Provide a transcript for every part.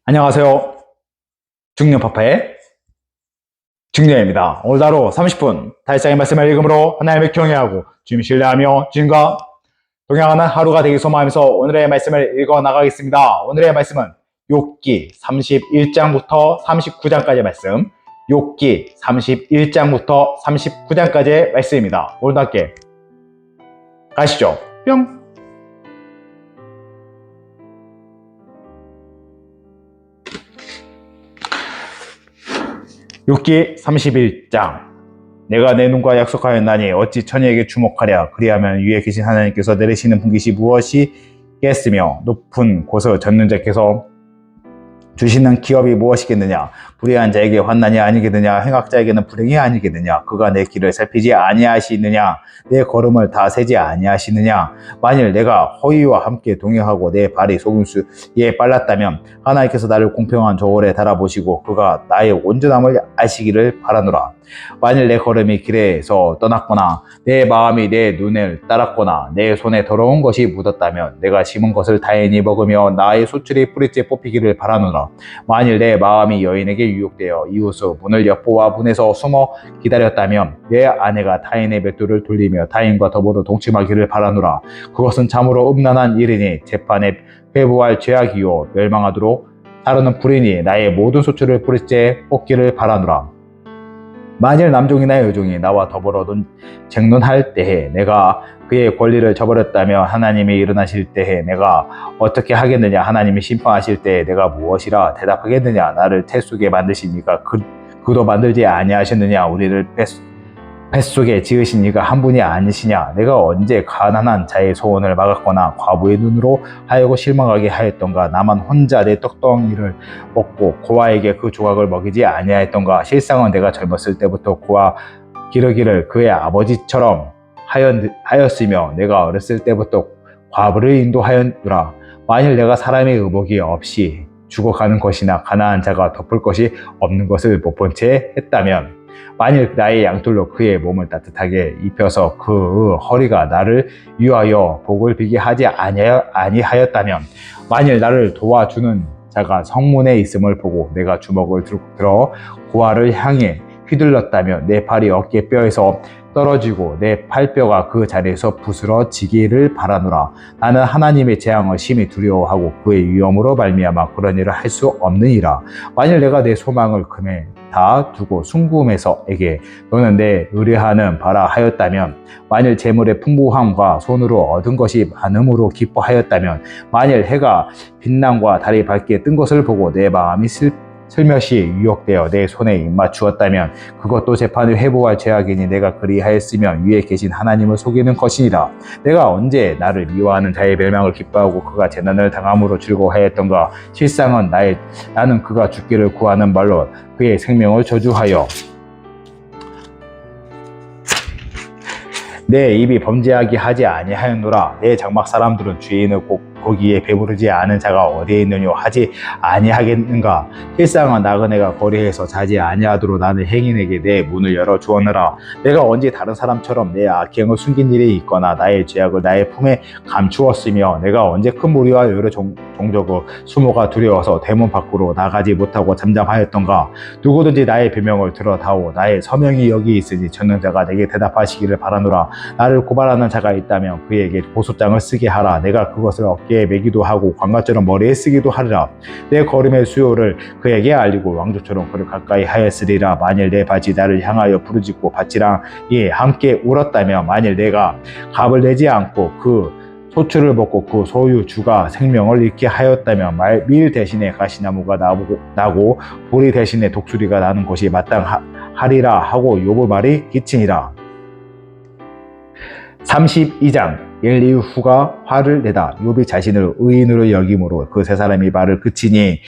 안녕하세요. 중년파파의 중년입니다. 오늘 하루 30분 달성의 말씀을 읽음으로 하나님을 경외하고 주님 신뢰하며 주님과 동행하는 하루가 되기 소망하면서 오늘의 말씀을 읽어 나가겠습니다. 오늘의 말씀은 욥기 31장부터 39장까지의 말씀, 욥기 31장부터 39장까지의 말씀입니다. 오늘도 함께 가시죠. 뿅! 욥기 31장. 내가 내 눈과 약속하였나니 어찌 천의에게 주목하랴. 그리하면 위에 계신 하나님께서 내리시는 분깃이 무엇이겠으며 높은 곳을 젓는 자께서 주시는 기업이 무엇이겠느냐. 불의한 자에게 환난이 아니겠느냐. 행악자에게는 불행이 아니겠느냐. 그가 내 길을 살피지 아니하시느냐. 내 걸음을 다 세지 아니하시느냐. 만일 내가 허위와 함께 동행하고 내 발이 속임수에 빨랐다면 하나님께서 나를 공평한 저울에 달아보시고 그가 나의 온전함을 아시기를 바라노라. 만일 내 걸음이 길에서 떠났거나 내 마음이 내 눈을 따랐거나 내 손에 더러운 것이 묻었다면 내가 심은 것을 다행히 먹으며 나의 소출이 뿌리째 뽑히기를 바라노라. 만일 내 마음이 여인에게 유혹되어 이웃의 문을 엿보아 문에서 숨어 기다렸다면 내 아내가 타인의 맷돌을 돌리며 타인과 더불어 동침하기를 바라노라. 그것은 참으로 음란한 일이니 재판에 회부할 죄악이요 멸망하도록 다루는 불이니 나의 모든 소출을 뿌리째 뽑기를 바라노라. 만일 남종이나 여종이 나와 더불어 쟁론할 때에 내가 그의 권리를 저버렸다며 하나님이 일어나실 때에 내가 어떻게 하겠느냐. 하나님이 심판하실 때에 내가 무엇이라 대답하겠느냐. 나를 태 속에 만드시니까 그도 만들지 아니하셨느냐. 우리를 뱃속에 지으신 이가 한 분이 아니시냐. 내가 언제 가난한 자의 소원을 막았거나 과부의 눈으로 하여고 실망하게 하였던가. 나만 혼자 내 떡덩이를 먹고 고아에게 그 조각을 먹이지 아니하였던가. 실상은 내가 젊었을 때부터 고아 기르기를 그의 아버지처럼 하였으며 내가 어렸을 때부터 과부를 인도하였노라. 만일 내가 사람의 의복이 없이 죽어가는 것이나 가난한 자가 덮을 것이 없는 것을 못 본 채 했다면 만일 나의 양털로 그의 몸을 따뜻하게 입혀서 그 허리가 나를 위하여 복을 비게 하지 아니하였다면 만일 나를 도와주는 자가 성문에 있음을 보고 내가 주먹을 들어 고아를 향해 휘둘렀다면 내 팔이 어깨뼈에서 떨어지고 내 팔뼈가 그 자리에서 부스러지기를 바라노라. 나는 하나님의 재앙을 심히 두려워하고 그의 위엄으로 말미암아 그런 일을 할 수 없느니라. 만일 내가 내 소망을 금에 다 두고 순금에서에게 너는 내 의뢰하는 바라 하였다면 만일 재물의 풍부함과 손으로 얻은 것이 많음으로 기뻐하였다면 만일 해가 빛남과 달이 밝게 뜬 것을 보고 내 마음이 슬며시 유혹되어 내 손에 입맞추었다면 그것도 재판을 회부할 죄악이니 내가 그리하였으면 위에 계신 하나님을 속이는 것이니라. 내가 언제 나를 미워하는 자의 멸망을 기뻐하고 그가 재난을 당함으로 즐거워하였던가. 실상은 나는 그가 죽기를 구하는 말로 그의 생명을 저주하여 내 입이 범죄하게 하지 아니하였노라. 내 장막 사람들은 주인의 고기에 배부르지 않은 자가 어디에 있느뇨 하지 아니하겠는가. 실상은 나그네가 거리에서 자지 아니하도록 나는 행인에게 내 문을 열어 주었느라. 내가 언제 다른 사람처럼 내 악행을 숨긴 일이 있거나 나의 죄악을 나의 품에 감추었으며 내가 언제 큰 무리와 여러 종족의 수모가 두려워서 대문 밖으로 나가지 못하고 잠잠하였던가. 누구든지 나의 변명을 들어다오. 나의 서명이 여기 있으니 전능자가 내게 대답하시기를 바라노라. 나를 고발하는 자가 있다면 그에게 고소장을 쓰게 하라. 내가 그것을 어깨에 매기도 하고 관관처럼 머리에 쓰기도 하리라. 내 걸음의 수요를 그에게 알리고 왕조처럼 그를 가까이 하였으리라. 만일 내 밭이 나를 향하여 부르짖고 밭이랑 함께 울었다면 만일 내가 값을 내지 않고 그 소출을 먹고 그 소유주가 생명을 잃게 하였다면 밀 대신에 가시나무가 나고 보리 대신에 독수리가 나는 것이 마땅하리라 하고 욥의 말이 기치니라. 32장. 엘리후가 화를 내다 욥이 자신을 의인으로 여김으로 그 세 사람이 말을 그치니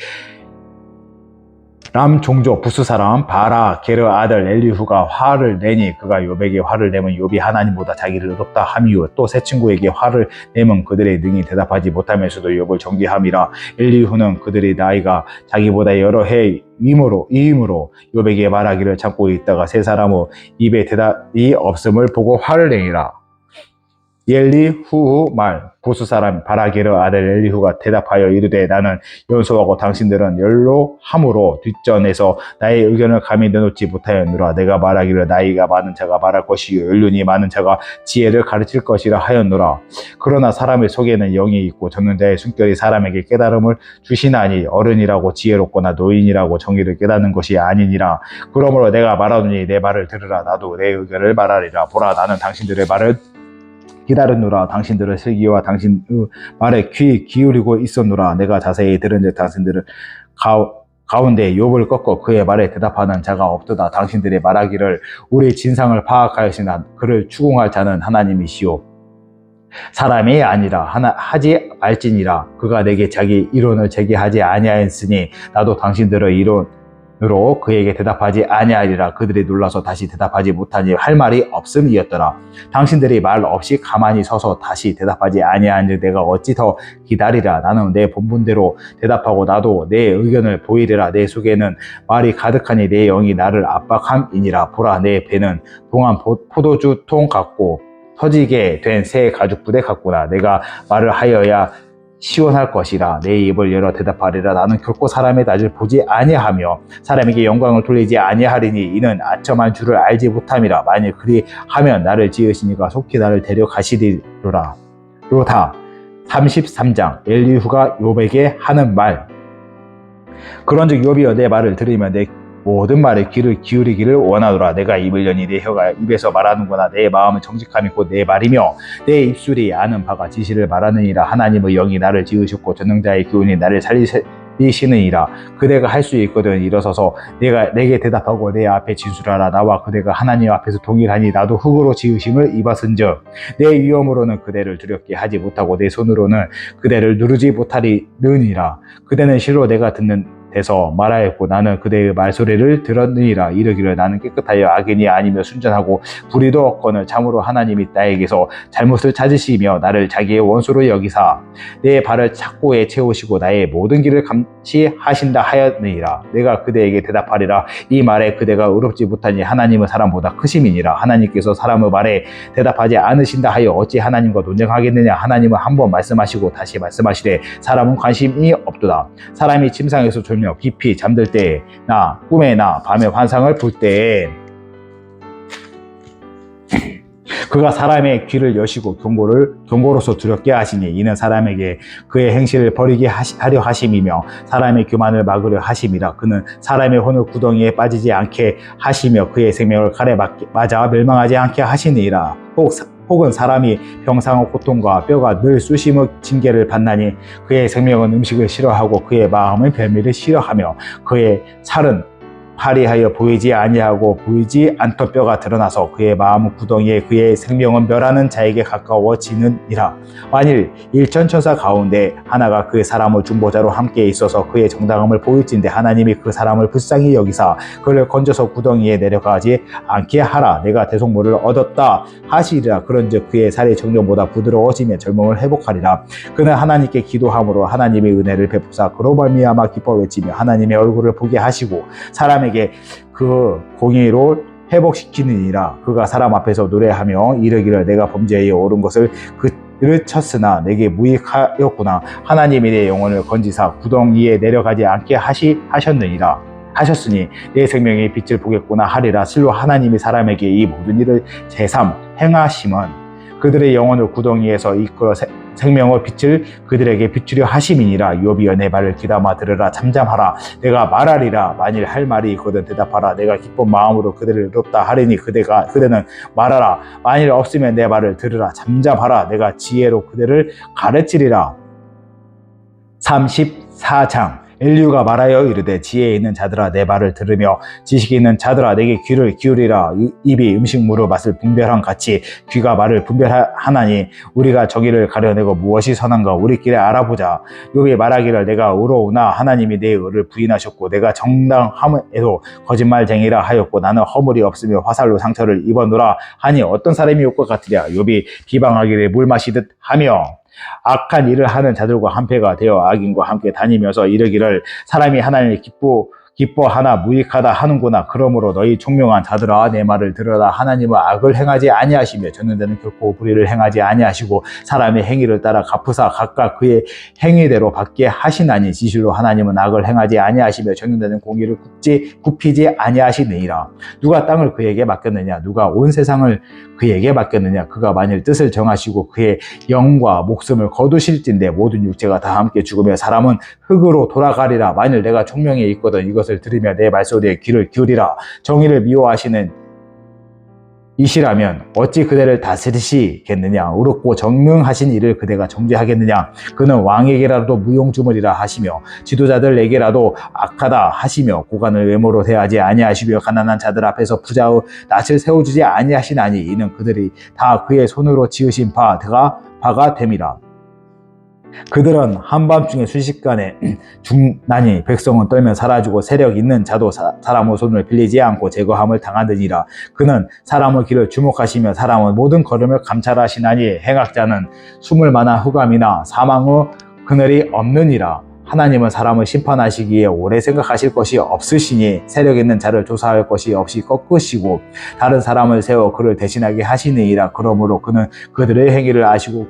람 종족 부스 사람 바라 게르 아들 엘리후가 화를 내니 그가 욥에게 화를 내면 욥이 하나님보다 자기를 의롭다 함이요 또 세 친구에게 화를 내면 그들의 능히 대답하지 못하면서도 욥을 정죄함이라. 엘리후는 그들의 나이가 자기보다 여러 해 이임으로 욥에게 말하기를 참고 있다가 세 사람의 입에 대답이 없음을 보고 화를 내니라. 엘리후 말 보수 사람 바라게르 아들 엘리후가 대답하여 이르되 나는 연소하고 당신들은 연로함으로 뒷전에서 나의 의견을 감히 내놓지 못하였노라. 내가 말하기를 나이가 많은 자가 말할 것이요 연륜이 많은 자가 지혜를 가르칠 것이라 하였노라. 그러나 사람의 속에는 영이 있고 전능자의 숨결이 사람에게 깨달음을 주시나니 어른이라고 지혜롭거나 노인이라고 정의를 깨닫는 것이 아니니라. 그러므로 내가 말하노니 내 말을 들으라. 나도 내 의견을 말하리라. 보라 나는 당신들의 말을 기다렸노라. 당신들의 슬기와 당신의 말에 귀 기울이고 있었노라. 내가 자세히 들은즉 당신들은 가운데 욥을 꺾어 그의 말에 대답하는 자가 없도다. 당신들이 말하기를 우리 진상을 파악하였으나 그를 추궁할 자는 하나님이시오. 사람이 아니라 하지 말지니라. 그가 내게 자기 이론을 제기하지 아니하였으니 나도 당신들의 이론으로 그에게 대답하지 아니하리라. 그들이 놀라서 다시 대답하지 못하니 할 말이 없음이었더라. 당신들이 말 없이 가만히 서서 다시 대답하지 아니하니 내가 어찌 더 기다리라. 나는 내 본분대로 대답하고 나도 내 의견을 보이리라. 내 속에는 말이 가득하니 내 영이 나를 압박함이니라. 보라 내 배는 동안 포도주 통 같고 터지게 된 새 가죽 부대 같구나. 내가 말을 하여야 시원할 것이라. 내 입을 열어 대답하리라. 나는 결코 사람의 낯을 보지 아니하며 사람에게 영광을 돌리지 아니하리니 이는 아첨한 줄을 알지 못함이라. 만일 그리하면 나를 지으시니가 속히 나를 데려가시리로다. 33장 엘리후가 욥에게 하는 말. 그런즉 욥이여 내 말을 들으면 내 모든 말에 귀를 기울이기를 원하노라. 내가 입을 여니 내 혀가 입에서 말하는구나. 내 마음은 정직함이 곧 내 말이며 내 입술이 아는 바가 지시를 말하느니라. 하나님의 영이 나를 지으셨고 전능자의 기운이 나를 살리시느니라. 그대가 할 수 있거든 일어서서 내게 대답하고 내 앞에 진술하라. 나와 그대가 하나님 앞에서 동일하니 나도 흙으로 지으심을 입었은즉 내 위엄으로는 그대를 두렵게 하지 못하고 내 손으로는 그대를 누르지 못하리느니라. 그대는 실로 내가 듣는 데서 말하였고 나는 그대의 말소리를 들었느니라. 이르기를 나는 깨끗하여 악인이 아니며 순전하고 불의도 없거늘 참으로 하나님이 나에게서 잘못을 찾으시며 나를 자기의 원수로 여기사 내 발을 착고에 채우시고 나의 모든 길을 감시하신다 하였느니라. 내가 그대에게 대답하리라. 이 말에 그대가 의롭지 못하니 하나님은 사람보다 크심이니라. 하나님께서 사람의 말에 대답하지 않으신다 하여 어찌 하나님과 논쟁하겠느냐. 하나님은 한 번 말씀하시고 다시 말씀하시되 사람은 관심이 없도다. 사람이 침상에서 졸며 깊이 잠들 때나 꿈에나 밤에 환상을 볼 때에 그가 사람의 귀를 여시고 경고로서 두렵게 하시니 이는 사람에게 그의 행실을 버리게 하려 하심이며 사람의 교만을 막으려 하심이라. 그는 사람의 혼을 구덩이에 빠지지 않게 하시며 그의 생명을 칼에 맞아 멸망하지 않게 하시니라. 혹은 사람이 병상의 고통과 뼈가 늘 쑤심의 징계를 받나니 그의 생명은 음식을 싫어하고 그의 마음은 별미를 싫어하며 그의 살은 파리하여 보이지 아니하고 보이지 않던 뼈가 드러나서 그의 마음은 구덩이에 그의 생명은 멸하는 자에게 가까워지느니라. 만일 일천천사 가운데 하나가 그 사람의 중보자로 함께 있어서 그의 정당함을 보일진데 하나님이 그 사람을 불쌍히 여기사 그를 건져서 구덩이에 내려가지 않게 하라. 내가 대속물을 얻었다 하시리라. 그런즉 그의 살이 정령보다 부드러워지며 젊음을 회복하리라. 그는 하나님께 기도함으로 하나님의 은혜를 베푸사 그로 말미암아 기뻐 외치며 하나님의 얼굴을 보게 하시고 사람에게 그 공의로 회복시키느니라. 그가 사람 앞에서 노래하며 이르기를 내가 범죄에 옳은 것을 그를 쳤으나 내게 무익하였구나. 하나님이 내 영혼을 건지사 구덩이에 내려가지 않게 하셨으니 내 생명의 빛을 보겠구나 하리라. 실로 하나님이 사람에게 이 모든 일을 제삼 행하심은 그들의 영혼을 구덩이에서 이끌어 생명의 빛을 그들에게 비추려 하심이니라. 욥이여 내 말을 귀담아 들으라. 잠잠하라. 내가 말하리라. 만일 할 말이 있거든 대답하라. 내가 기쁜 마음으로 그들을 의롭다 하리니 그대는 말하라. 만일 없으면 내 말을 들으라. 잠잠하라. 내가 지혜로 그들을 가르치리라. 34장 엘리후가 말하여 이르되 지혜 있는 자들아 내 말을 들으며 지식이 있는 자들아 내게 귀를 기울이라. 입이 음식물의 맛을 분별한 같이 귀가 말을 분별하나니 우리가 정의를 가려내고 무엇이 선한가 우리끼리 알아보자. 욥이 말하기를 내가 의로우나 하나님이 내 의를 부인하셨고 내가 정당함에도 거짓말쟁이라 하였고 나는 허물이 없으며 화살로 상처를 입었노라 하니 어떤 사람이 욥과 같으랴. 욥이 비방하기를 물 마시듯 하며 악한 일을 하는 자들과 한패가 되어 악인과 함께 다니면서 이르기를 사람이 하나님을 기뻐하나 무익하다 하는구나. 그러므로 너희 총명한 자들아 내 말을 들으라. 하나님은 악을 행하지 아니하시며 전능자는 결코 불의를 행하지 아니하시고 사람의 행위를 따라 갚으사 각각 그의 행위대로 받게 하시나니 진실로 하나님은 악을 행하지 아니하시며 전능자는 공의를 굽히지 아니하시느니라. 누가 땅을 그에게 맡겼느냐? 누가 온 세상을 그에게 맡겼느냐? 그가 만일 뜻을 정하시고 그의 영과 목숨을 거두실진데 모든 육체가 다 함께 죽으며 사람은 흙으로 돌아가리라. 만일 내가 총명에 있거든 이것을 들으며 내 말소리에 귀를 기울이라. 정의를 미워하시는 이시라면 어찌 그대를 다스리시겠느냐? 의롭고 정능하신 이를 그대가 정죄하겠느냐? 그는 왕에게라도 무용주물이라 하시며 지도자들에게라도 악하다 하시며 고관을 외모로 대하지 아니하시며 가난한 자들 앞에서 부자의 낯을 세워주지 아니하시나니 이는 그들이 다 그의 손으로 지으신 바가 됨이라. 그들은 한밤중에 순식간에 죽나니 백성은 떨면 사라지고 세력 있는 자도 사람의 손을 빌리지 않고 제거함을 당하느니라. 그는 사람의 길을 주목하시며 사람의 모든 걸음을 감찰하시나니 행악자는 숨을 만한 흑암이나 사망의 그늘이 없느니라. 하나님은 사람을 심판하시기에 오래 생각하실 것이 없으시니 세력 있는 자를 조사할 것이 없이 꺾으시고 다른 사람을 세워 그를 대신하게 하시느니라. 그러므로 그는 그들의 행위를 아시고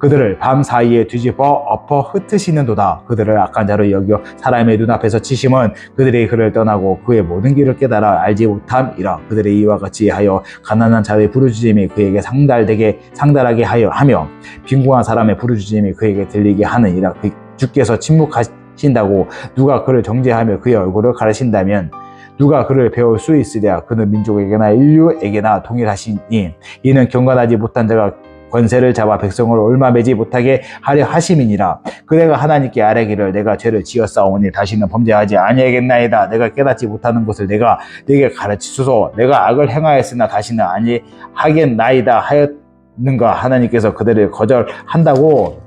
그들을 밤 사이에 뒤집어 엎어 흩으시는도다. 그들을 악한 자로 여겨 사람의 눈앞에서 치심은 그들이 그를 떠나고 그의 모든 길을 깨달아 알지 못함이라. 그들이 이와 같이 하여 가난한 자의 부르짖음이 그에게 상달하게 하며 빈궁한 사람의 부르짖음이 그에게 들리게 하느니라. 주께서 침묵하신다고 누가 그를 정죄하며 그의 얼굴을 가르신다면 누가 그를 배울 수 있으랴. 그는 민족에게나 인류에게나 동일하시니 이는 경건하지 못한 자가 권세를 잡아 백성을 얽매지 못하게 하려 하심이니라. 그대가 하나님께 아뢰기를 내가 죄를 지었사오니 다시는 범죄하지 아니하겠나이다. 내가 깨닫지 못하는 것을 내게 가르치소서. 내가 악을 행하였으나 다시는 아니하겠나이다 하였는가. 하나님께서 그들을 거절한다고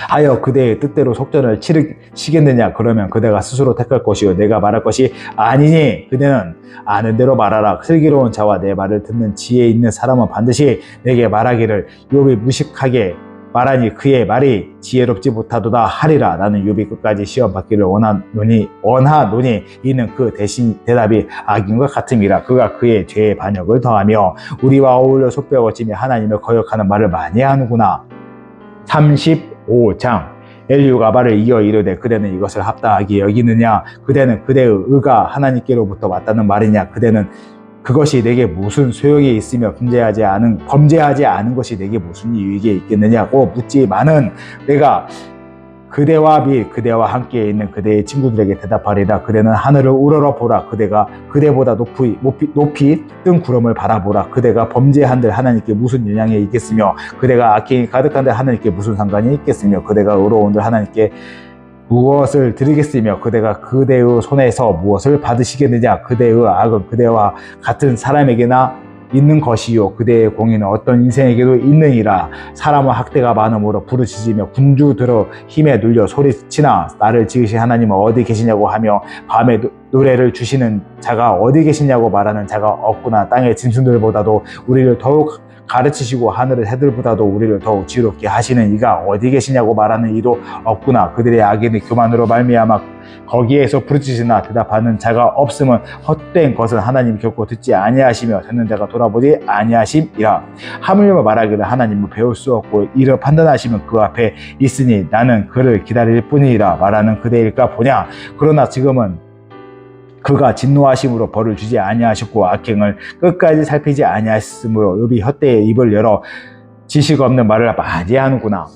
하여 그대의 뜻대로 속전을 치르시겠느냐? 그러면 그대가 스스로 택할 것이요 내가 말할 것이 아니니 그대는 아는 대로 말하라. 슬기로운 자와 내 말을 듣는 지혜 있는 사람은 반드시 내게 말하기를 욥이 무식하게 말하니 그의 말이 지혜롭지 못하도다 하리라. 나는 욥이 끝까지 시험 받기를 원하노니 이는 그 대답이 악인과 같음이라. 그가 그의 죄의 반역을 더하며 우리와 어울려 속배워 지며 하나님을 거역하는 말을 많이 하는구나. 35장 엘리후가 말을 이어 이르되 그대는 이것을 합당하게 여기느냐? 그대는 그대의 의가 하나님께로부터 왔다는 말이냐? 그대는 그것이 내게 무슨 소용이 있으며 범죄하지 않은 것이 내게 무슨 유익이 있겠느냐고 묻지만은 내가 그대와 그대와 함께 있는 그대의 친구들에게 대답하리라. 그대는 하늘을 우러러 보라. 그대가 그대보다 높이 뜬 구름을 바라보라. 그대가 범죄한들 하나님께 무슨 영향이 있겠으며 그대가 악행이 가득한들 하나님께 무슨 상관이 있겠으며 그대가 의로운들 하나님께 무엇을 드리겠으며 그대가 그대의 손에서 무엇을 받으시겠느냐? 그대의 악은 그대와 같은 사람에게나 있는 것이요 그대의 공의는 어떤 인생에게도 있느니라. 사람은 학대가 많음으로 부르짖으며 군주들어 힘에 눌려 소리치나 나를 지으신 하나님은 어디 계시냐고 하며 밤에 노래를 주시는 자가 어디 계시냐고 말하는 자가 없구나. 땅의 짐승들보다도 우리를 더욱 가르치시고 하늘의 새들보다도 우리를 더욱 지혜롭게 하시는 이가 어디 계시냐고 말하는 이도 없구나. 그들의 악인의 교만으로 말미암아 거기에서 부르짖으나 대답하는 자가 없음은 헛된 것은 하나님 결코 듣지 아니하시며 듣는 자가 돌아보지 아니하심이라. 하물며 말하기를 하나님을 배울 수 없고 이를 판단하시면 그 앞에 있으니 나는 그를 기다릴 뿐이라 말하는 그대일까 보냐. 그러나 지금은 그가 진노하심으로 벌을 주지 아니하셨고 악행을 끝까지 살피지 아니하셨으므로 욥이 헛되이 입을 열어 지식 없는 말을 많이 하는구나.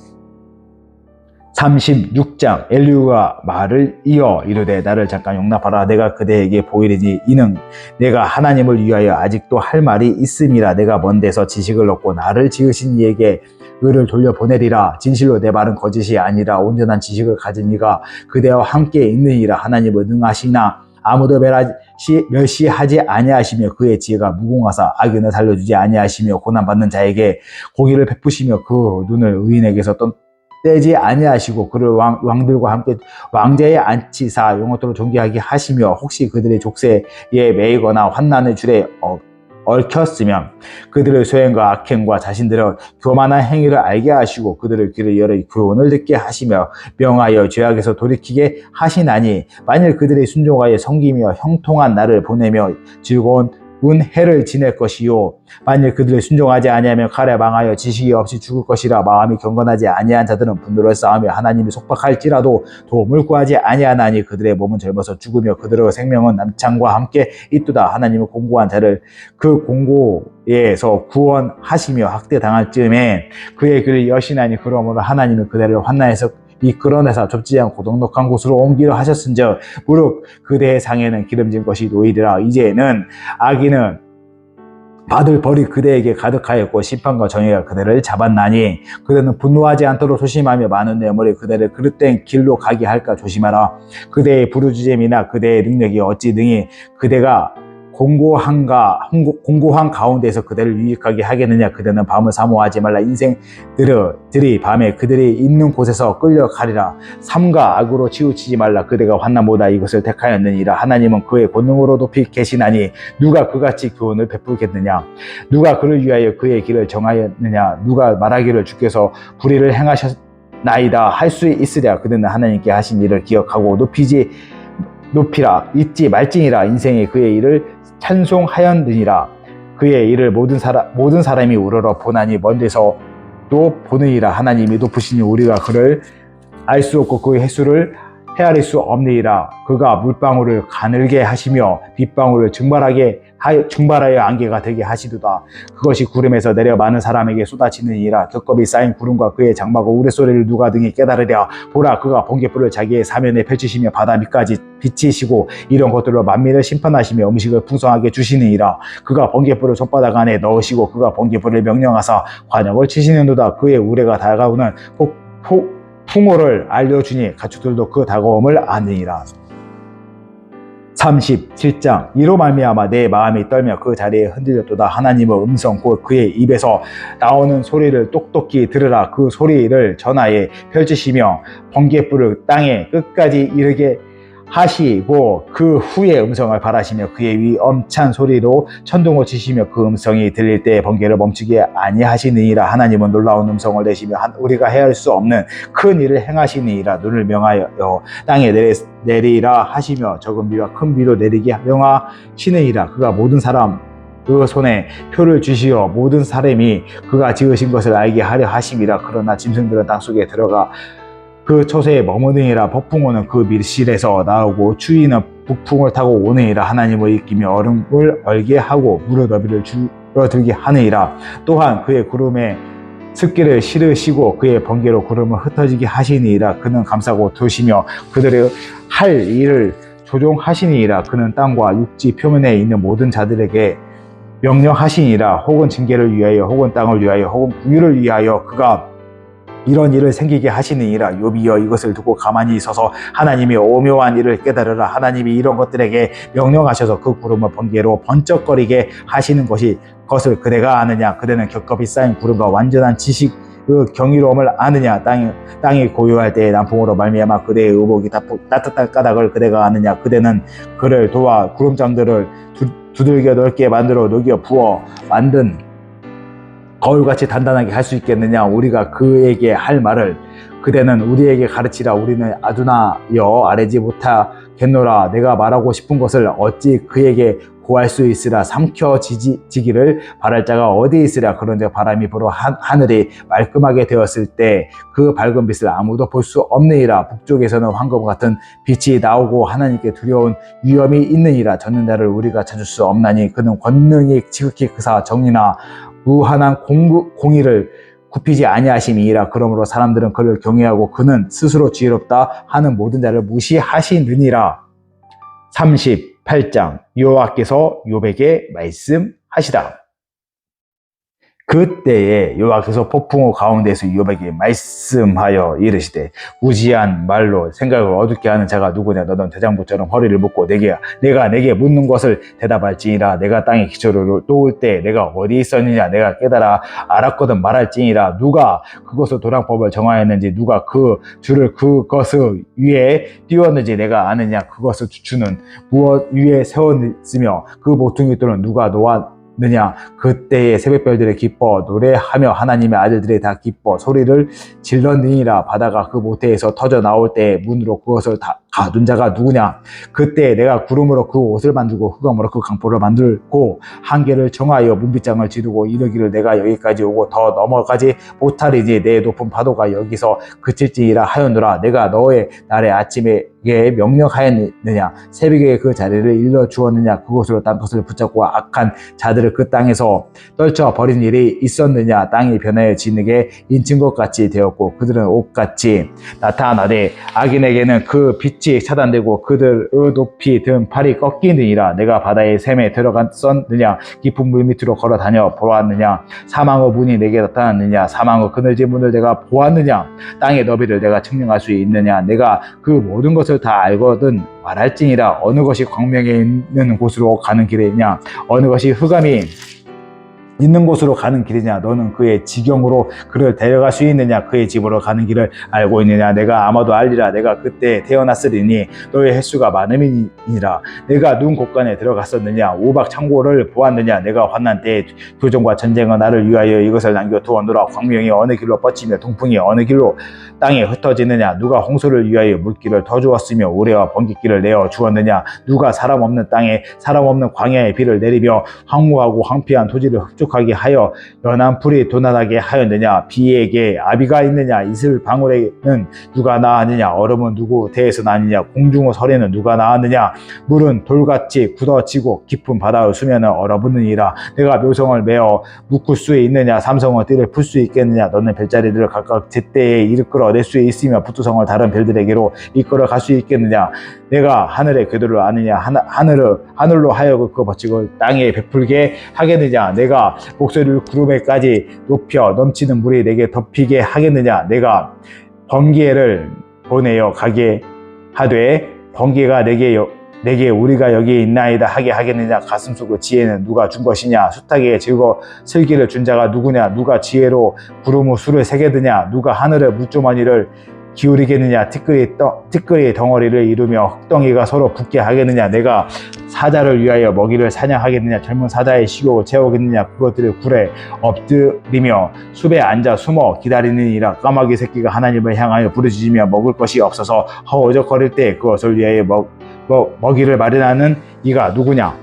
36장 엘리후가 말을 이어 이르되 나를 잠깐 용납하라. 내가 그대에게 보이리니 이는 내가 하나님을 위하여 아직도 할 말이 있음이라. 내가 먼 데서 지식을 얻고 나를 지으신 이에게 의를 돌려보내리라. 진실로 내 말은 거짓이 아니라 온전한 지식을 가진 이가 그대와 함께 있느니라. 하나님은 능하시나 아무도 멸시하지 아니하시며 그의 지혜가 무궁하사 악인을 살려주지 아니하시며 고난받는 자에게 공의를 베푸시며 그 눈을 의인에게서 떼지 아니하시고 그를 왕들과 함께 왕좌에 앉히사 영원토록 존귀하게 하시며 혹시 그들의 족쇄에 매이거나 환난의 줄에 얽혔으면 그들의 소행과 악행과 자신들의 교만한 행위를 알게 하시고 그들의 귀를 열어 교훈을 듣게 하시며 명하여 죄악에서 돌이키게 하시나니 만일 그들이 순종하여 섬기며 형통한 날을 보내며 즐거운 해를 지낼 것이요 만일 그들이 순종하지 아니하면 칼에 망하여 지식이 없이 죽을 것이라. 마음이 경건하지 아니한 자들은 분노를 쌓으며 하나님이 속박할지라도 도움을 구하지 아니하나니 그들의 몸은 젊어서 죽으며 그들의 생명은 남창과 함께 있도다. 하나님은 공고한 자를 그 공고에서 구원하시며 학대당할 즈음에 그의 귀를 여시나니 그러므로 하나님은 그들을 환난에서 이끌어내사 좁지 않고 넉넉한 곳으로 옮기려 하셨은즉 무릇 그대의 상에는 기름진 것이 놓이리라. 이제는 악인은 받을 벌이 그대에게 가득하였고 심판과 정의가 그대를 잡았나니 그대는 분노하지 않도록 조심하며 많은 뇌물이 그대를 그릇된 길로 가게 할까 조심하라. 그대의 부르짖음이나 그대의 능력이 어찌 능히 그대가 공고한 가운데서 그대를 유익하게 하겠느냐. 그대는 밤을 사모하지 말라. 인생들이 밤에 그들이 있는 곳에서 끌려가리라. 삼가 악으로 치우치지 말라. 그대가 환난보다 이것을 택하였느니라. 하나님은 그의 권능으로 높이 계시나니 누가 그같이 교훈을 베풀겠느냐. 누가 그를 위하여 그의 길을 정하였느냐. 누가 말하기를 주께서 불의를 행하셨나이다 할 수 있으랴. 그대는 하나님께 하신 일을 기억하고 높이라. 잊지 말지니라. 인생에 그의 일을 찬송하였느니라. 그의 일을 모든 사람이 우러러 보나니 먼 데서 또 보느니라. 하나님이 높으시니 우리가 그를 알 수 없고 그의 횟수를 헤아릴 수 없느니라. 그가 물방울을 가늘게 하시며 빗방울을 증발하여 안개가 되게 하시도다. 그것이 구름에서 내려 많은 사람에게 쏟아지느니라. 겹겹이 쌓인 구름과 그의 장막과 우레소리를 누가 등이 깨달으랴. 보라, 그가 번개불을 자기의 사면에 펼치시며 바다 밑까지 비치시고 이런 것들로 만민을 심판하시며 음식을 풍성하게 주시느니라. 그가 번개불을 손바닥 안에 넣으시고 그가 번개불을 명령하사 관역을 치시는도다. 그의 우레가 다가오는 풍호를 알려주니 가축들도 그 다가옴을 아느니라. 37장. 이로 말미암아 내 마음이 떨며 그 자리에 흔들렸도다. 하나님의 음성 곧 그의 입에서 나오는 소리를 똑똑히 들으라. 그 소리를 전하에 펼치시며 번개불을 땅에 끝까지 이르게 하시고 그 후에 음성을 발하시며 그의 위엄찬 소리로 천둥을 치시며 그 음성이 들릴 때 번개를 멈추게 아니하시느니라. 하나님은 놀라운 음성을 내시며 우리가 헤아릴 수 없는 큰 일을 행하시느니라. 눈을 명하여 땅에 내리라 하시며 적은 비와 큰 비도 내리게 명하시느니라. 그가 모든 사람 그 손에 표를 주시어 모든 사람이 그가 지으신 것을 알게 하려 하심이라. 그러나 짐승들은 땅속에 들어가 그 초세에 머무느니라. 폭풍우는 그 밀실에서 나오고 추위는 북풍을 타고 오느니라. 하나님을 이기며 얼음을 얼게 하고 물의 너비를 줄어들게 하느니라. 또한 그의 구름에 습기를 실으시고 그의 번개로 구름을 흩어지게 하시니라. 그는 감싸고 두시며 그들의 할 일을 조종하시니라. 그는 땅과 육지 표면에 있는 모든 자들에게 명령하시니라. 혹은 징계를 위하여 혹은 땅을 위하여 혹은 공유를 위하여 그가 이런 일을 생기게 하시느니라. 욥이여 이것을 두고 가만히 서서 하나님이 오묘한 일을 깨달으라. 하나님이 이런 것들에게 명령하셔서 그 구름을 번개로 번쩍거리게 하시는 것을 그대가 아느냐. 그대는 겹겹이 쌓인 구름과 완전한 지식 그 경이로움을 아느냐. 땅이 고요할 때에 남풍으로 말미암아 그대의 의복이 따뜻한 까닭을 그대가 아느냐. 그대는 그를 도와 구름장들을 두들겨 넓게 만들어 녹여 부어 만든 거울같이 단단하게 할 수 있겠느냐. 우리가 그에게 할 말을 그대는 우리에게 가르치라. 우리는 아두나여 아뢰지 못하겠노라. 내가 말하고 싶은 것을 어찌 그에게 구할 수 있으라. 삼켜지기를 바랄 자가 어디 있으랴. 그런데 바람이 불어 하늘이 말끔하게 되었을 때 그 밝은 빛을 아무도 볼 수 없느니라. 북쪽에서는 황금 같은 빛이 나오고 하나님께 두려운 위험이 있느니라. 젖는 자를 우리가 찾을 수 없나니 그는 권능이 지극히 크사 정의나 무한한 공의를 굽히지 아니하심이니라. 그러므로 사람들은 그를 경외하고 그는 스스로 지혜롭다 하는 모든 자를 무시하시느니라. 38장. 여호와께서 욥에게 말씀하시다. 그때에 여호와께서 폭풍우 가운데서 욥에게 말씀하여 이르시되 무지한 말로 생각을 어둡게 하는 자가 누구냐. 너는 대장부처럼 허리를 묶고 내가 내게 묻는 것을 대답할지니라. 내가 땅에 기초를 놓을 때 내가 어디 있었느냐. 내가 깨달아 알았거든 말할지니라. 누가 그것을 도량법을 정하였는지 누가 그 줄을 그것을 위에 띄웠는지 내가 아느냐. 그것을 주추는 무엇 위에 세웠으며 그 모퉁이돌은 누가 느냐 그때의 새벽별들이 기뻐 노래하며 하나님의 아들들이 다 기뻐 소리를 질렀느니라. 바다가 그 모태에서 터져 나올 때에 문으로 그것을 다 가둔 자가 누구냐. 그때 내가 구름으로 그 옷을 만들고 흑암으로 그 강포를 만들고 한계를 정하여 문빗장을 지르고 이르기를 내가 여기까지 오고 더 넘어가지 못하리니 내 높은 파도가 여기서 그칠지니라 하였노라. 내가 너의 날의 아침에 명령하였느냐. 새벽에 그 자리를 일러 주었느냐. 그곳으로 땅 것을 붙잡고 악한 자들을 그 땅에서 떨쳐 버린 일이 있었느냐. 땅이 변하여 진에게 인친 것 같이 되었고 그들은 옷같이 나타나되 악인에게는 그 빛이 차단되고 그들의 높이 든 팔이 꺾이느니라. 내가 바다의 샘에 들어갔었느냐. 깊은 물 밑으로 걸어 다녀 보았느냐. 사망의 문이 내게 나타났느냐. 사망의 그늘진 문을 내가 보았느냐. 땅의 너비를 내가 측량할 수 있느냐. 내가 그 모든 것을 다 알거든 말할지니라. 어느 것이 광명에 있는 곳으로 가는 길이냐. 어느 것이 흑암이 있는 곳으로 가는 길이냐. 너는 그의 지경으로 그를 데려갈 수 있느냐. 그의 집으로 가는 길을 알고 있느냐. 내가 아마도 알리라. 내가 그때 태어났으리니 너의 횟수가 많음이니라. 내가 눈 곳간에 들어갔었느냐. 우박 창고를 보았느냐. 내가 환난 때에 교정과 전쟁은 나를 위하여 이것을 남겨두었노라. 광명이 어느 길로 뻗치며 동풍이 어느 길로 땅에 흩어지느냐. 누가 홍수를 위하여 물길을 터주었으며 우레와 번깃길을 내어 주었느냐. 누가 사람 없는 땅에 사람 없는 광야에 비를 내리며 황무하고 황폐한 토지를 흡족하게 하여 연한 풀이 도난하게 하였느냐. 비에게 아비가 있느냐. 이슬 방울에는 누가 나았느냐. 얼음은 누구 대에서 나느냐. 공중의 설에는 누가 나았느냐. 물은 돌같이 굳어지고 깊은 바다의 수면은 얼어붙느니라. 내가 묘성을 메어 묶을 수 있느냐. 삼성의 띠를 풀 수 있겠느냐. 너는 별자리들을 각각 제때에 이끌어 낼 수 있으며 북두성을 다른 별들에게로 이끌어 갈 수 있겠느냐. 내가 하늘의 궤도를 아느냐. 하늘로 하여금 그 법칙을 땅에 베풀게 하겠느냐. 내가 목소리를 구름에까지 높여 넘치는 물이 내게 덮이게 하겠느냐. 내가 번개를 보내어 가게 하되 번개가 내게 우리가 여기 있나이다 하게 하겠느냐. 가슴속의 지혜는 누가 준 것이냐. 숱하게 슬기를 준 자가 누구냐. 누가 지혜로 구름의 수를 세게드냐. 누가 하늘의 물주머니를 기울이겠느냐. 티끌이 덩어리를 이루며 흙덩이가 서로 붙게 하겠느냐. 내가 사자를 위하여 먹이를 사냥하겠느냐. 젊은 사자의 식욕을 채우겠느냐. 그것들을 굴에 엎드리며 숲에 앉아 숨어 기다리느니라. 까마귀 새끼가 하나님을 향하여 부르짖으며 먹을 것이 없어서 허우적거릴 때 그것을 위하여 먹이를 마련하는 이가 누구냐.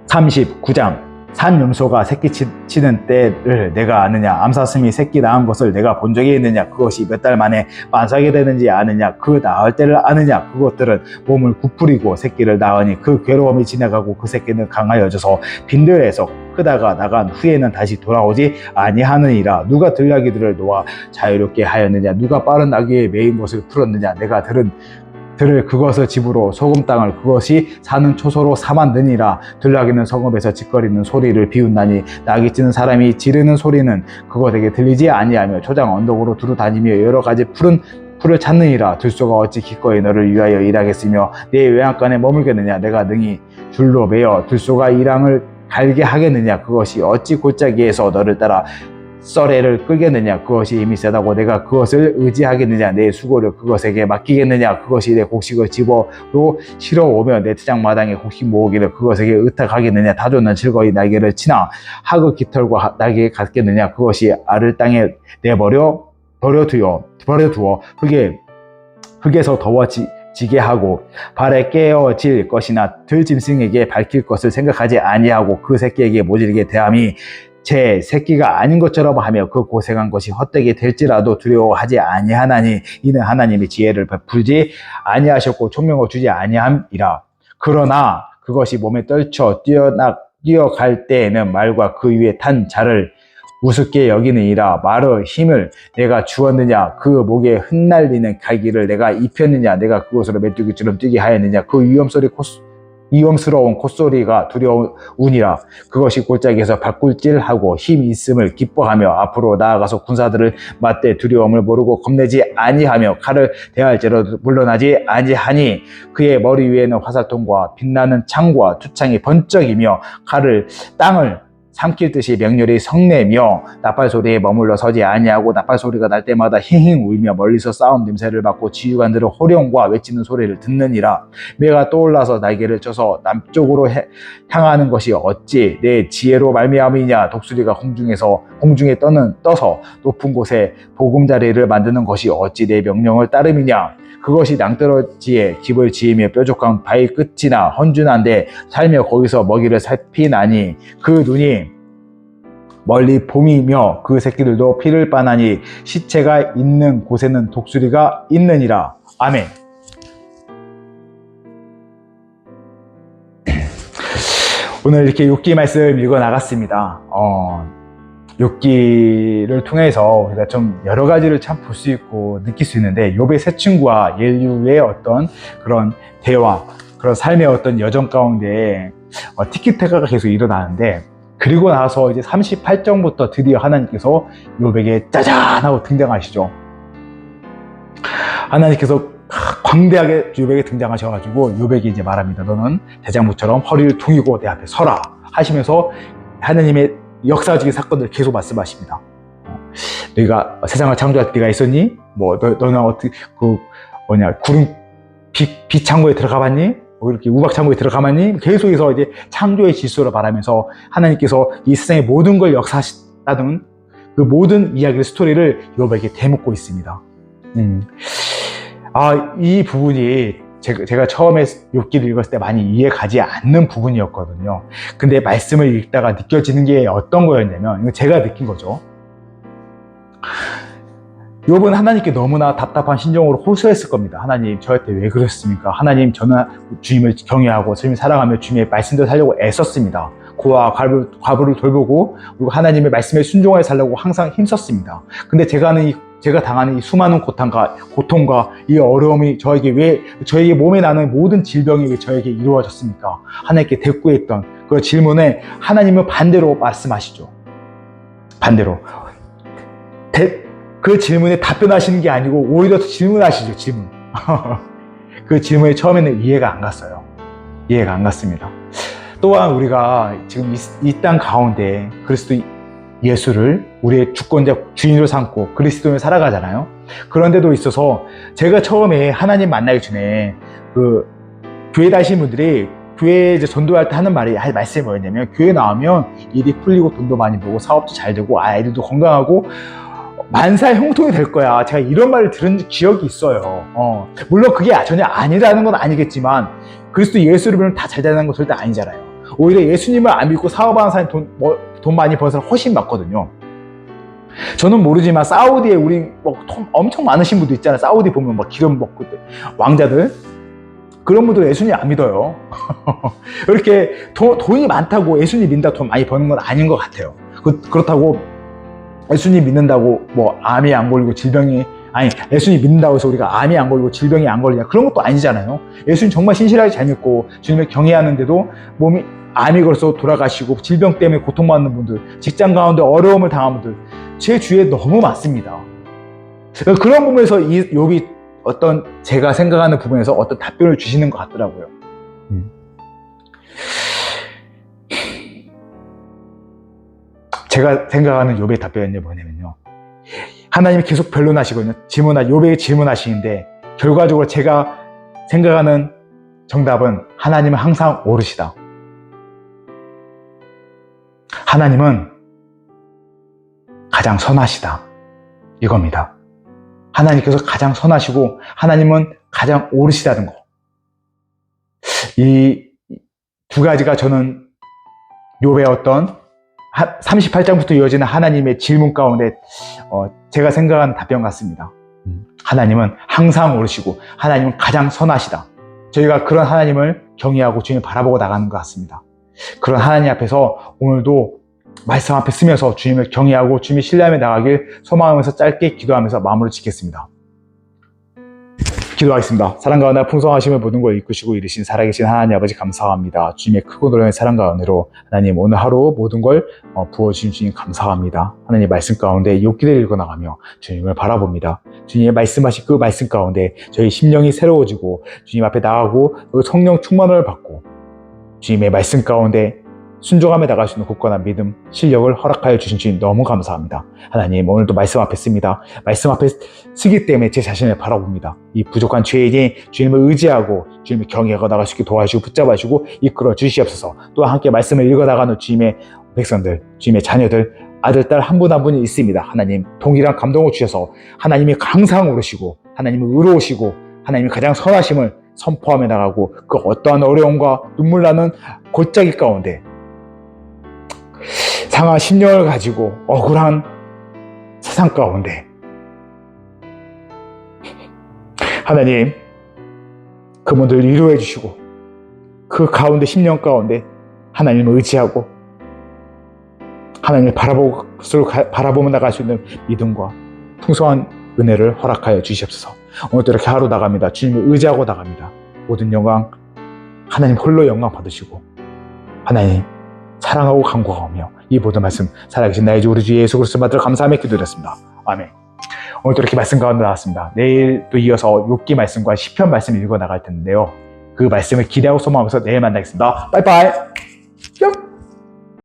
39장. 산염소가 새끼 치는 때를 내가 아느냐. 암사슴이 새끼 낳은 것을 내가 본 적이 있느냐. 그것이 몇 달 만에 만삭이 되는지 아느냐. 그 낳을 때를 아느냐. 그것들은 몸을 굽부리고 새끼를 낳으니 그 괴로움이 지나가고 그 새끼는 강하여져서 빈들에서 크다가 나간 후에는 다시 돌아오지 아니하느니라. 누가 들나귀들을 놓아 자유롭게 하였느냐. 누가 빠른 나귀의 메인 것을 풀었느냐. 내가 들을 그것을 집으로 소금 땅을 그것이 사는 초소로 삼았느니라. 들나귀는 성읍에서 짓거리는 소리를 비웃나니 나귀 찌는 사람이 지르는 소리는 그것에게 들리지 아니하며 초장 언덕으로 두루 다니며 여러 가지 풀을 찾느니라. 들소가 어찌 기꺼이 너를 위하여 일하겠으며 내 외양간에 머물겠느냐. 내가 능히 줄로 매어 들소가 이랑을 갈게 하겠느냐. 그것이 어찌 골짜기에서 너를 따라 썰애를 끌겠느냐. 그것이 힘이 세다고 내가 그것을 의지하겠느냐. 내 수고를 그것에게 맡기겠느냐. 그것이 내 곡식을 집어로 실어오며 내 트장마당에 곡식 모으기를 그것에게 의탁하겠느냐. 타조는 즐거이 날개를 치나 하그 깃털과 날개에 갖겠느냐. 그것이 알을 땅에 버려두어 흙에서 더워지게 하고 발에 깨어질 것이나 들짐승에게 밝힐 것을 생각하지 아니하고 그 새끼에게 모질게 대함이 제 새끼가 아닌 것처럼 하며 그 고생한 것이 헛되게 될지라도 두려워하지 아니하나니 이는 하나님이 지혜를 베풀지 아니하셨고 총명을 주지 아니함이라. 그러나 그것이 몸에 떨쳐 뛰어갈 때에는 말과 그 위에 탄 자를 우습게 여기느니라. 말의 힘을 내가 주었느냐. 그 목에 흩날리는 갈기를 내가 입혔느냐. 내가 그곳으로 메뚜기처럼 뛰게 하였느냐. 그 위험스러운 콧소리가 두려우니라. 그것이 골짜기에서 발굴질하고 힘 있음을 기뻐하며 앞으로 나아가서 군사들을 맞대 두려움을 모르고 겁내지 아니하며 칼을 대할지라도 물러나지 아니하니 그의 머리 위에는 화살통과 빛나는 창과 투창이 번쩍이며 칼을 땅을 삼킬 듯이 명렬히 성내며 나팔 소리에 머물러 서지 아니하고 나팔 소리가 날 때마다 힝힝 울며 멀리서 싸움 냄새를 맡고 지휘관들은 호령과 외치는 소리를 듣느니라. 매가 떠올라서 날개를 쳐서 남쪽으로 향하는 것이 어찌 내 지혜로 말미암이냐. 독수리가 공중에 떠서 높은 곳에 보금자리를 만드는 것이 어찌 내 명령을 따름이냐. 그것이 낭떠러지에 집을 지으며 뾰족한 바위 끝이나 헌준한데 살며 거기서 먹이를 살피나니 그 눈이 멀리 봄이며 그 새끼들도 피를 빠나니 시체가 있는 곳에는 독수리가 있느니라. 아멘. 오늘 이렇게 욥기 말씀 읽어 나갔습니다. 욥기를 통해서 우리가 좀 여러 가지를 참 볼 수 있고 느낄 수 있는데, 욥의 세 친구와 인류의 어떤 그런 대화, 그런 삶의 어떤 여정 가운데 티키타카가 계속 일어나는데, 그리고 나서 이제 38장부터 드디어 하나님께서 욥에게 짜잔 하고 등장하시죠. 하나님께서 광대하게 욥에게 등장하셔가지고 욥에게 이제 말합니다. 너는 대장부처럼 허리를 둥이고 내 앞에 서라 하시면서 하나님의 역사적인 사건들을 계속 말씀하십니다. 너희가 세상을 창조할 때가 있었니? 너는 어떻게 구름 빛 창고에 들어가봤니? 이렇게 우박 창고에 들어가봤니? 계속해서 이제 창조의 질서를 말하면서 하나님께서 이 세상의 모든 걸 역사하셨다는 그 모든 이야기의 스토리를 욥에게 대묻고 있습니다. 이 부분이 제가 처음에 욥기를 읽었을 때 많이 이해가지 않는 부분이었거든요. 근데 말씀을 읽다가 느껴지는 게 어떤 거였냐면, 이거 제가 느낀 거죠. 욥은 하나님께 너무나 답답한 심정으로 호소했을 겁니다. 하나님, 저한테 왜 그러셨습니까? 하나님, 저는 주님을 경외하고 주님을 사랑하며 주님의 말씀대로 살려고 애썼습니다. 고아와 과부를 돌보고, 그리고 하나님의 말씀에 순종하여 살려고 항상 힘썼습니다. 근데 제가 당하는 이 수많은 고통과 이 어려움이 저에게 몸에 나는 모든 질병이 왜 저에게 이루어졌습니까? 하나님께 대꾸했던 그 질문에 하나님은 반대로 말씀하시죠. 반대로. 그 질문에 답변하시는 게 아니고 오히려 질문하시죠, 질문. 그 질문에 처음에는 이해가 안 갔어요. 이해가 안 갔습니다. 또한 우리가 지금 이 땅 가운데 그리스도 예수를 우리의 주권자 주인으로 삼고 그리스도인을 살아가잖아요. 그런데도 있어서 제가 처음에 하나님 만나기 전에 교회 다니시는 분들이 교회 이제 전도할 때 하는 말씀이 뭐였냐면, 교회 나오면 일이 풀리고 돈도 많이 벌고 사업도 잘 되고 아이들도 건강하고 만사의 형통이 될 거야. 제가 이런 말을 들은 기억이 있어요. 물론 그게 전혀 아니라는 건 아니겠지만, 그리스도 예수를 믿으면 다 잘 되는 건 절대 아니잖아요. 오히려 예수님을 안 믿고 사업하는 사람이 돈 많이 버는 사람 훨씬 많거든요. 저는 모르지만 사우디에 우리 엄청 많으신 분들 있잖아요. 사우디 보면 기름 먹고 왕자들, 그런 분들 예수님 안 믿어요. 이렇게 돈이 많다고 예수님 믿는다고 돈 많이 버는 건 아닌 것 같아요. 그렇다고 예수님 믿는다고 암이 안 걸리고 예수님 믿는다고 해서 우리가 암이 안 걸리고 질병이 안 걸리냐, 그런 것도 아니잖아요. 예수님 정말 신실하게 잘 믿고 주님을 경외하는데도 몸이 암이 걸려서 돌아가시고 질병 때문에 고통받는 분들, 직장 가운데 어려움을 당한 분들 제 주위에 너무 많습니다. 그런 부분에서 이 욥이 어떤 제가 생각하는 부분에서 어떤 답변을 주시는 것 같더라고요. 제가 생각하는 욥의 답변이 뭐냐면요, 하나님이 계속 변론하시거든요. 욥에게 질문하시는데, 결과적으로 제가 생각하는 정답은 하나님은 항상 옳으시다. 하나님은 가장 선하시다, 이겁니다. 하나님께서 가장 선하시고 하나님은 가장 옳으시다는 거. 이 두 가지가 저는 욥의 어떤 38장부터 이어지는 하나님의 질문 가운데 제가 생각하는 답변 같습니다. 하나님은 항상 옳으시고 하나님은 가장 선하시다. 저희가 그런 하나님을 경외하고 주님을 바라보고 나가는 것 같습니다. 그런 하나님 앞에서 오늘도 말씀 앞에 쓰면서 주님을 경외하고 주님을 신뢰하며 나가길 소망하면서 짧게 기도하면서 마무리 짓겠습니다. 기도하겠습니다. 사랑 가운데 풍성하심을 모든 걸 이끄시고 이르신 살아계신 하나님 아버지, 감사합니다. 주님의 크고 놀라운 사랑 가운데로 하나님 오늘 하루 모든 걸 부어주신 주님 감사합니다. 하나님 말씀 가운데 욥기를 읽어나가며 주님을 바라봅니다. 주님의 말씀하신 그 말씀 가운데 저희 심령이 새로워지고 주님 앞에 나가고 성령 충만을 받고 주님의 말씀 가운데 순종함에 나갈 수 있는 굳건한 믿음, 실력을 허락하여 주신 주님 너무 감사합니다. 하나님, 오늘도 말씀 앞에 씁니다. 말씀 앞에 쓰기 때문에 제 자신을 바라봅니다. 이 부족한 죄인이 주님을 의지하고 주님을 경외하고 나갈 수 있게 도와주시고 붙잡아주시고 이끌어 주시옵소서. 또한 함께 말씀을 읽어나가는 주님의 백성들, 주님의 자녀들, 아들, 딸 한 분 한 분이 있습니다. 하나님, 동일한 감동을 주셔서 하나님이 항상 오르시고 하나님이 의로우시고 하나님이 가장 선하심을 선포하며 나가고 그 어떠한 어려움과 눈물 나는 골짜기 가운데 상한 심령을 가지고 억울한 세상 가운데 하나님 그분들 위로해 주시고 그 가운데 심령 가운데 하나님을 의지하고 하나님을 바라보며 나갈 수 있는 믿음과 풍성한 은혜를 허락하여 주시옵소서. 오늘도 이렇게 하루 나갑니다. 주님을 의지하고 나갑니다. 모든 영광 하나님 홀로 영광 받으시고 하나님 사랑하고 간구하며 이 모든 말씀 살아계신 나의 주 우리 주 예수 그리스도 받들어 감사하며 기도드렸습니다. 아멘. 오늘도 이렇게 말씀 가운데 나왔습니다. 내일 또 이어서 욥기 말씀과 시편 말씀 읽어 나갈 텐데요. 그 말씀을 기대하고 소망하면서 내일 만나겠습니다. 빠이빠이.